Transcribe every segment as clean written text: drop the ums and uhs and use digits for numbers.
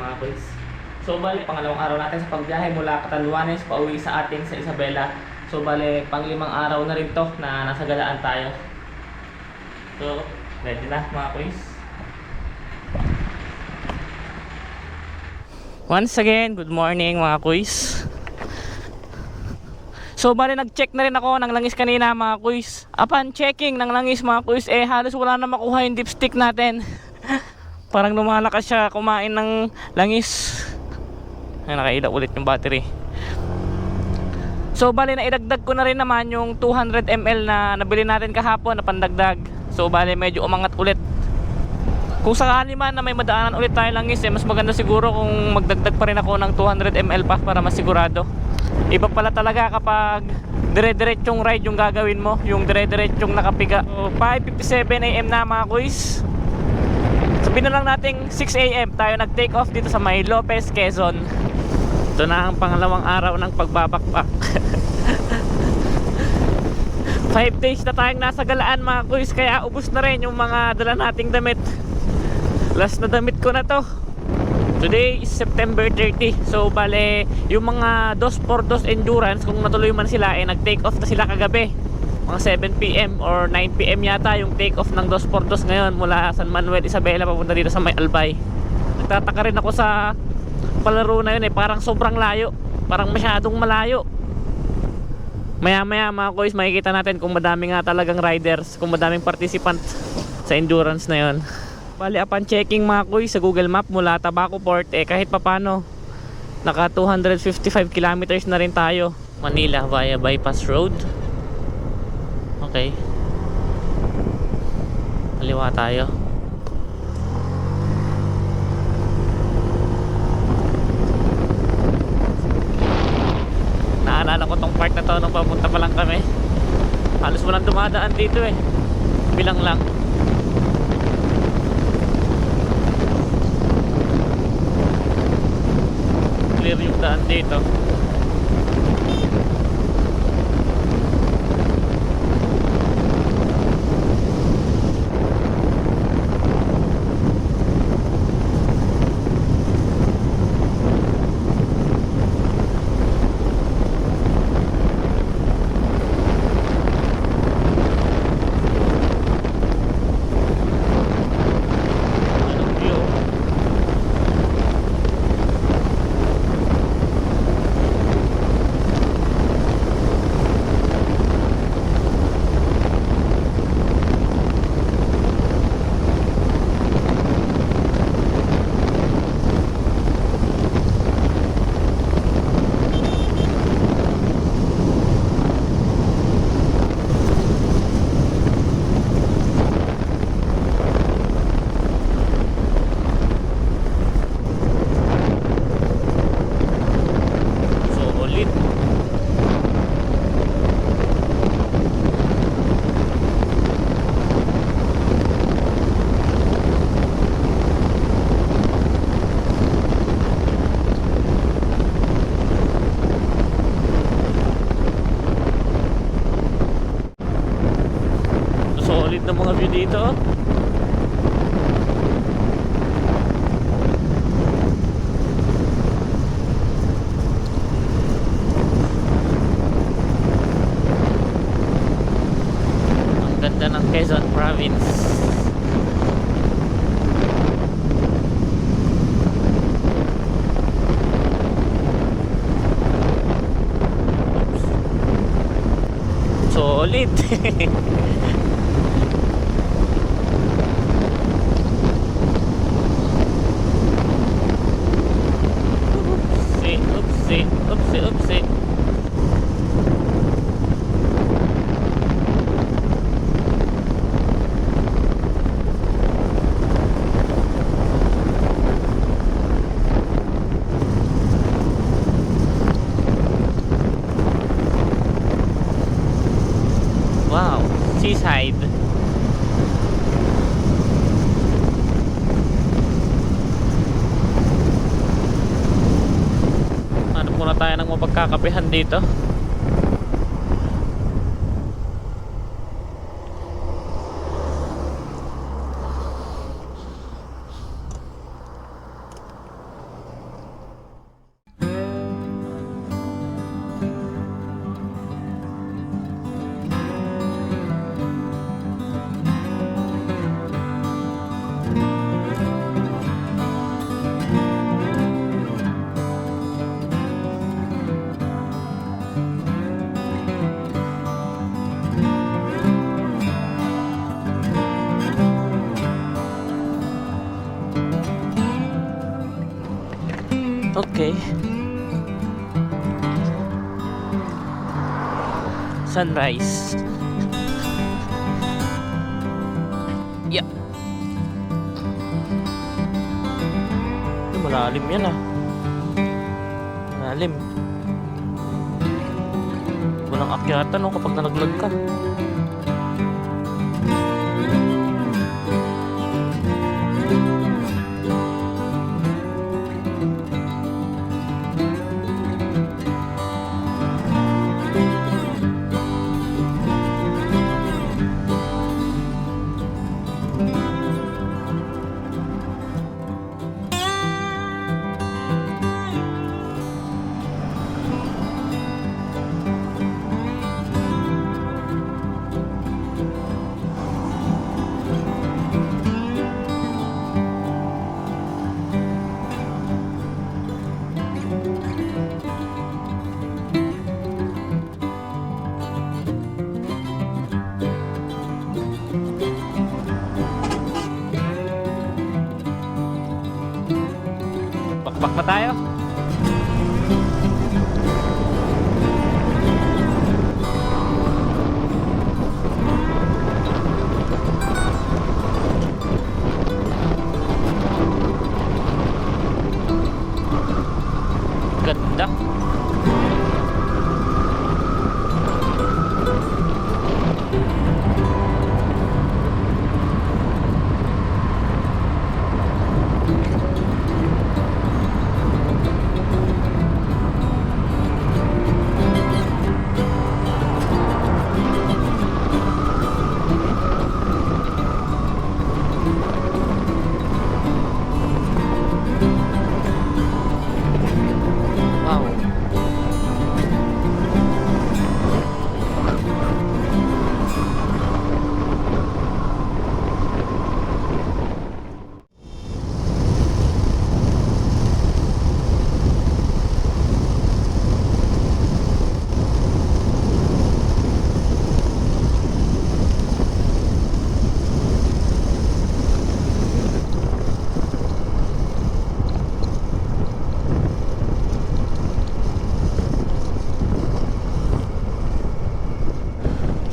mga boys. So bali, pangalawang araw natin sa pagbiyahe mula Catanduanes pauwi sa atin sa Isabela. So bali, panglimang araw na rin to na nasa galaan tayo. So, ready na mga boys. Once again, good morning mga kuys. So bali nag-check na rin ako ng langis kanina mga kuys. Upon checking ng langis mga kuys, halos wala na makuha yung dipstick natin. Parang lumalakas siya kumain ng langis. Nakailaw ulit yung battery. So bali na idagdag ko na rin naman yung 200 ml na nabili natin kahapon na pandagdag. So bali medyo umangat ulit. Kung sakali man na may madaanan ulit tayo langis, mas maganda siguro kung magdagdag pa rin ako ng 200 ml pa para masigurado. Iba pala talaga kapag dire-diretsong ride yung gagawin mo, yung dire-diretsong nakapiga. So 5:57 AM na mga kuys. Sabihin na lang nating 6 AM tayo nag-take off dito sa may Lopez, Quezon. Ito na ang pangalawang araw ng pagbabakbak. 5 days na tayong nasa galaan mga kuys, kaya ubos na rin yung mga dala nating damit. Last na damit ko na to. Today is September 30. So bale, yung mga 2x2 endurance, kung natuloy man sila, nag-take off na sila kagabi. Mga 7 PM or 9 PM yata yung take off ng 2x2 ngayon mula San Manuel, Isabela papunta dito sa may Albay. Nagtataka rin ako sa palaro na yun, parang sobrang layo, parang masyadong malayo. Maya maya mga kuys, makikita natin kung madami nga talagang riders, kung madaming participant sa endurance na yun. Bali, upon checking mga kuys sa Google Map mula Tabaco Port, kahit papano naka 255 kilometers na rin tayo. Manila via Bypass Road. Okay, kaliwa tayo. Naalala ko tong part na to nung papunta pa lang kami. Halos walang dumadaan dito bilang lang. Clear yung daan dito. Solid na mga view dito. Ang ganda ng Quezon Province. Solid. Oopsie. Wow, seaside. Hanap muna tayo ng mapagkakapehan dito. Okay. Sunrise. Yeah. Malalim yan ah. Malalim. Walang akyatan no kapag nalaglag ka. Bakbak na tayo. Ganda. Wow.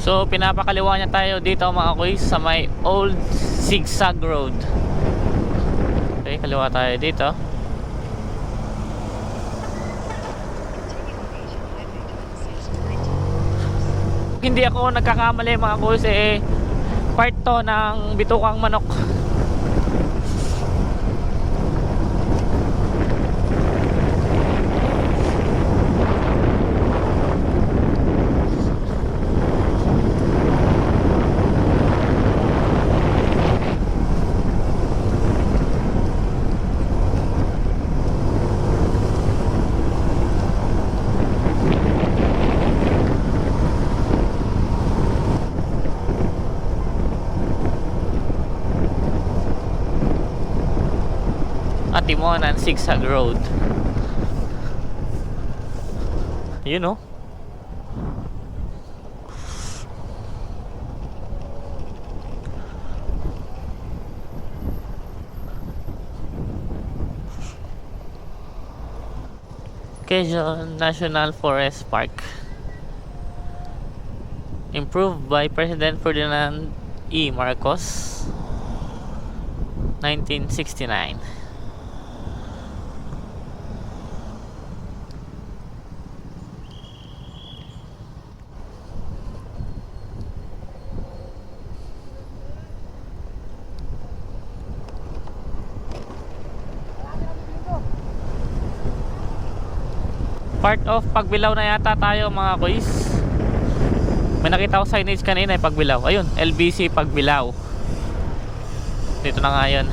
So pinapakaliwa niya tayo dito mga kuys sa may old zigzag road. Okay, kaliwa tayo dito. Hindi ako nagkakamali mga kuys part to ng bitukang manok. Timonan Zigzag Road. You know. Quezon National Forest Park. Improved by President Ferdinand E. Marcos, 1969. Part of Pagbilao na yata tayo mga kuys. May nakita ko signage kanina Pagbilao. Ayun, LBC Pagbilao. Dito na nga yun.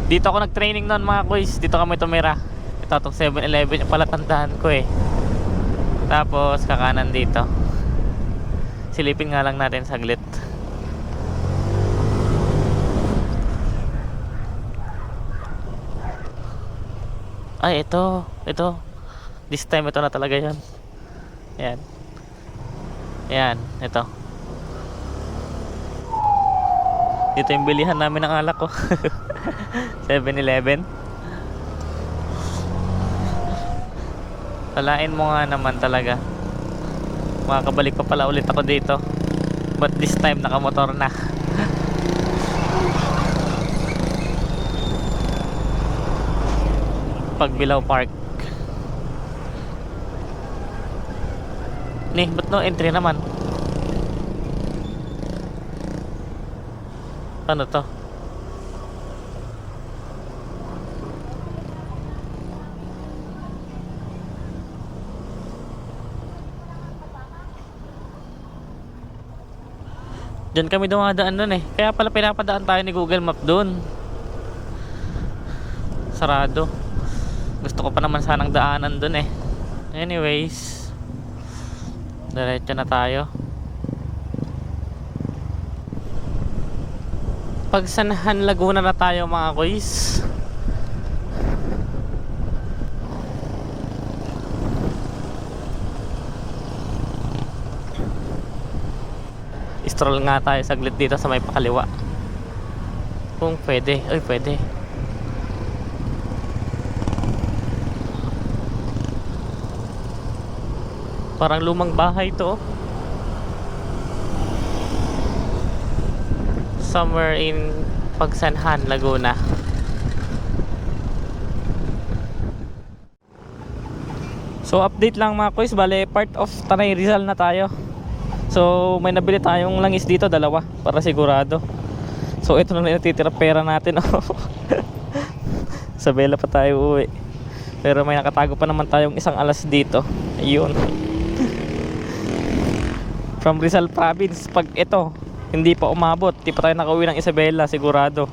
Dito ako nag-training noon mga kuys. Dito kami tumira. Ito itong 7-Eleven yung pala tandaan ko Tapos kakanan dito. Silipin nga lang natin saglit. Ay, ito. This time ito na talaga yan. Ayan, ito. Dito yung bilihan namin ng alak ko. 7-Eleven. Kalain mo nga naman talaga. Makakabalik pa pala ulit ako dito. But this time nakamotor na. Pagbilao Park. Ba't no entry naman? Ano to? Diyan kami dumadaan nun eh. Kaya pala pinapadaan tayo ni Google Map dun. Sarado. Gusto ko pa naman sanang daanan dun eh. Anyways, diretso na tayo. Pagsanahan Laguna na tayo mga kuys. Stroll nga tayo saglit dito sa may pakaliwa. Kung pwede. Ay pwede. Parang lumang bahay to. Somewhere in Pagsanhan, Laguna. So update lang mga kuys, bale part of Tanay Rizal na tayo. So may nabili tayong langis dito, dalawa, para sigurado. So ito na lang natitira pera natin. Sa Bella pa tayo uwi. Pero may nakatago pa naman tayong isang alas dito. Ayun. From Rizal Province, pag ito hindi pa umabot, di pa tayo nakauwi ng Isabela, sigurado.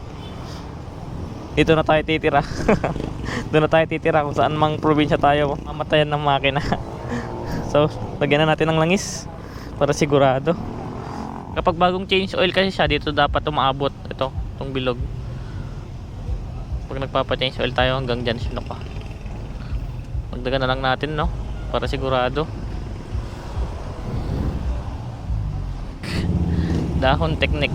Dito na tayo titira. Doon na tayo titira kung saan mang probinsya tayo. Mamatayan ng makina. So lagyan na natin ng langis para sigurado. Kapag bagong change oil kasi siya, dito dapat umaabot ito, itong bilog. Pag nagpapa-change oil tayo hanggang dyan, sino pa. Magdagan na lang natin, no? Para sigurado. Dahon technique.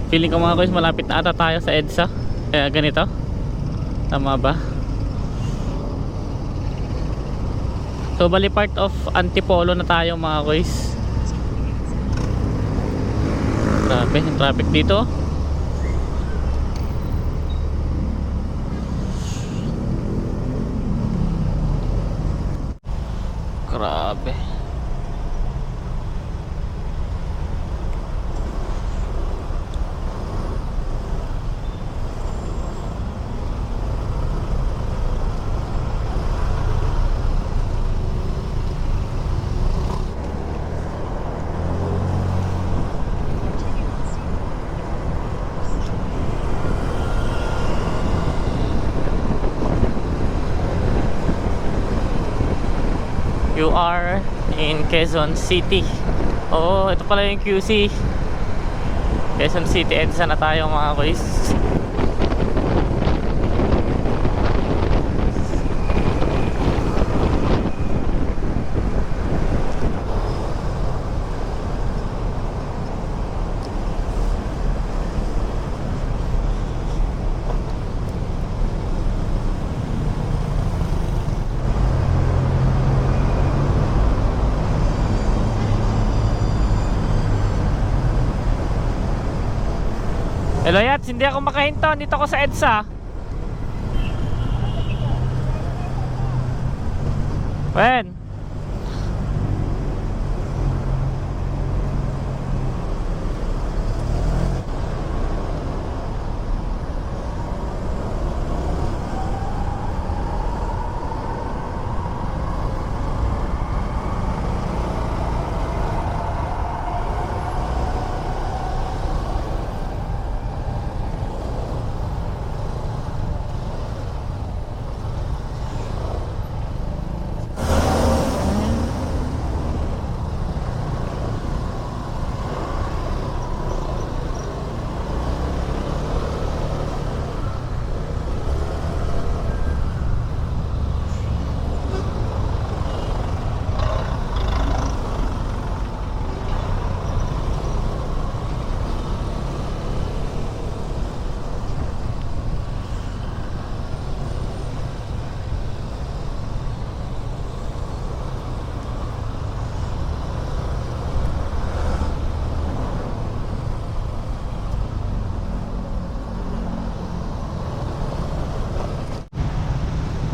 Feeling ko mga kuys, malapit na ata tayo sa EDSA. Kaya ganito. Tama ba? So bali part of Antipolo na tayo mga kuys. Grabe yung traffic dito. Grabe. You are in Quezon City. Oo, ito pala yung QC. Quezon City, EDSA na tayo mga kuys. Hello Yats, hindi ako makahinto. Dito ako sa EDSA. When?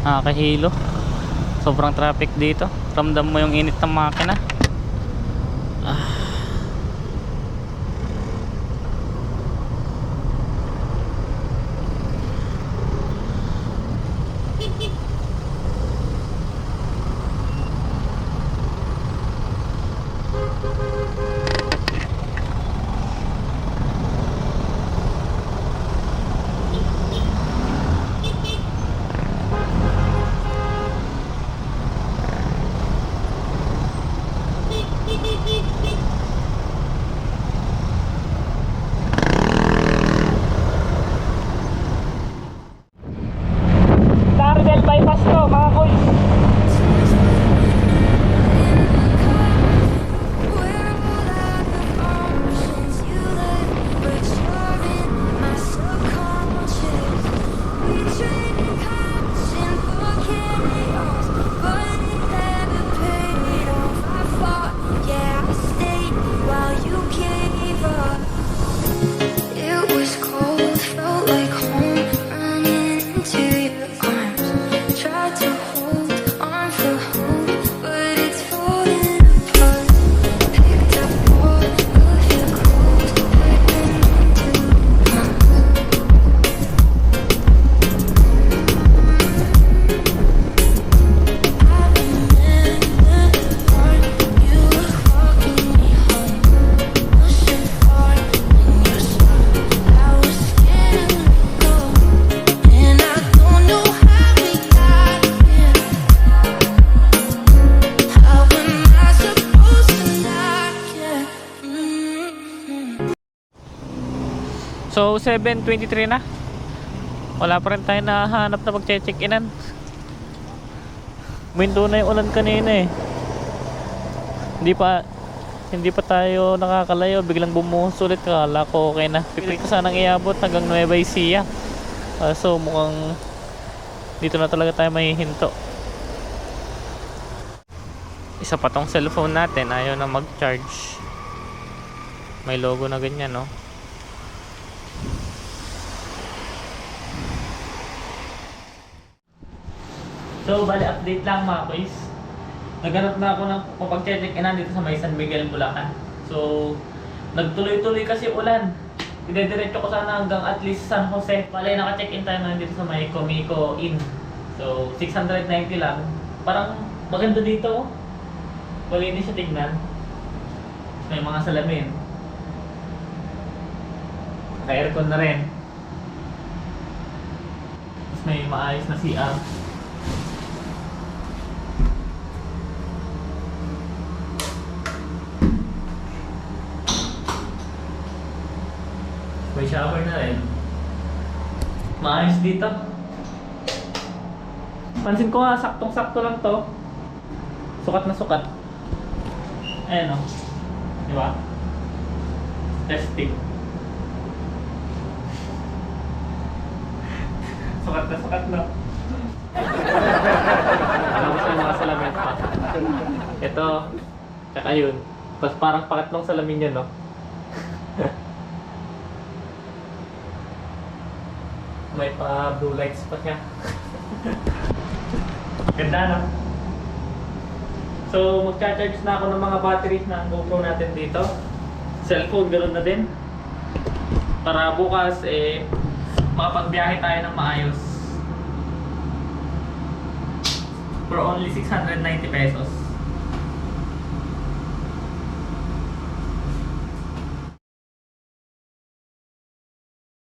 Nakakahilo. Sobrang traffic dito. Ramdam mo yung init ng makina. Daridel bypass to mga kuys. So 7:23 na. Wala pa rin tayo nahanap na pag-check-inan. Window na yung ulan kanina eh. Hindi pa tayo nakakalayo, biglang bumuhos ulit. Kala ko okay na. Pipilit ko sanang iabot hanggang Nueva Ecija. So mukhang dito na talaga tayo mahihinto. Isa pa tong cellphone natin, ayaw na mag-charge. May logo na ganyan, no? So, bali update lang mga boys. Naghanap na ako ng mapag-check-inan dito sa may San Miguel, Bulacan. So, nagtuloy-tuloy kasi ulan. Idediretso ko sana hanggang at least San Jose. Bali, naka-check-in tayo ngayon dito sa may Comico Inn. So, 690 lang. Parang maganda dito. Malinis siya tignan. May mga salamin. Naka-aircon na rin. Tapos may maayos na CR. May shower na rin. Maayos dito. Pansin ko nga, saktong-sakto lang to. Sukat na sukat. Ayan o. Di ba? Testing. Sukat na sukat na. Alam mo sa mga salamin pa. Ito. Tsaka yun. Tapos parang pangatlong salamin yan, no? May pa blue lights pa siya. Ganda, no? So, magcha-charge na ako ng mga batteries na GoPro natin dito. Cellphone, ganoon na din. Para bukas, makapagbiyahe tayo ng maayos. For only 690 pesos.